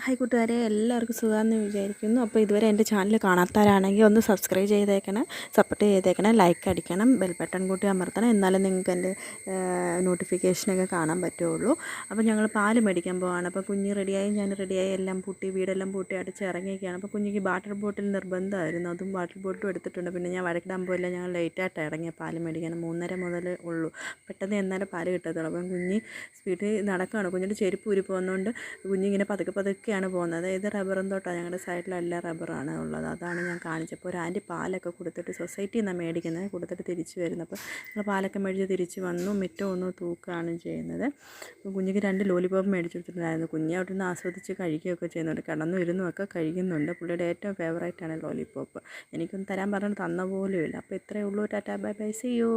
Hi കൂട്ടുകാരെ, എല്ലാവർക്കും സുഖമാണെന്ന് വിചാരിക്കുന്നു. അപ്പോൾ ഇതുവരെ എൻ്റെ ചാനൽ കാണാത്തവരാണെങ്കിൽ ഒന്ന് സബ്സ്ക്രൈബ് ചെയ്തേക്കണം, സപ്പോർട്ട് ചെയ്തേക്കണം, ലൈക്ക് അടിക്കണം, ബെൽ ബട്ടൺ കൂട്ടി അമർത്തണം. എന്നാലും നിങ്ങൾക്ക് എൻ്റെ നോട്ടിഫിക്കേഷനൊക്കെ കാണാൻ പറ്റുള്ളൂ. അപ്പോൾ ഞങ്ങൾ പാല് മേടിക്കാൻ പോവാണ്. അപ്പോൾ കുഞ്ഞ് റെഡിയായി, ഞാൻ റെഡിയായി, എല്ലാം പൂട്ടി, വീടെല്ലാം പൂട്ടി അടച്ച് ഇറങ്ങിയൊക്കെയാണ്. അപ്പോൾ കുഞ്ഞിക്ക് വാട്ടർ ബോട്ടിൽ നിർബന്ധമായിരുന്നു. അതും വാട്ടർ ബോട്ടിലും എടുത്തിട്ടുണ്ട്. പിന്നെ ഞാൻ വഴക്കിടാൻ പോയില്ല, ഞങ്ങൾ ലേറ്റായിട്ട് ഇറങ്ങിയ പാല് മേടിക്കാൻ. 3:30 മുതൽ ഉള്ളൂ. പെട്ടെന്ന് എന്നാലും പാല് കിട്ടത്തുള്ളൂ. അപ്പം കുഞ്ഞ് സ്പീഡിൽ നടക്കുകയാണ്. കുഞ്ഞിൻ്റെ ചെരുപ്പ് ഊരി പോകുന്നതുകൊണ്ട് കുഞ്ഞിങ്ങനെ പതുക്കെയാണ് പോകുന്നത്. ഇത് റബ്ബറും തോട്ടമാണ്, ഞങ്ങളുടെ സൈഡിലെല്ലാം റബ്ബറാണ് ഉള്ളത്. അതാണ് ഞാൻ കാണിച്ചപ്പോൾ ഒരു ആൻറ്റി പാലൊക്കെ കൊടുത്തിട്ട് സൊസൈറ്റിയിൽ നിന്നാണ് മേടിക്കുന്നത്, കൊടുത്തിട്ട് തിരിച്ച് വരുന്നത്. അപ്പോൾ ഞങ്ങൾ പാലൊക്കെ മേടിച്ച് തിരിച്ച് വന്നു. മുറ്റം ഒന്ന് തൂക്കുകയാണ് ചെയ്യുന്നത്. അപ്പോൾ കുഞ്ഞിക്ക് 2 ലോലിപോപ്പ് മേടിച്ച് കൊടുത്തിട്ടുണ്ടായിരുന്നു. കുഞ്ഞ് അവിടെ നിന്ന് ആസ്വദിച്ച് കഴിക്കുകയൊക്കെ ചെയ്യുന്നുണ്ട്, കിടന്നും ഇരുന്നുമൊക്കെ കഴിക്കുന്നുണ്ട്. പുള്ളിയുടെ ഏറ്റവും ഫേവറേറ്റാണ് ലോലിപോപ്പ്. എനിക്കൊന്ന് തരാൻ പറഞ്ഞിട്ട് തന്ന പോലും ഇല്ല. അപ്പോൾ ഇത്രയേ ഉള്ളൂ. Tata bye bye, see U.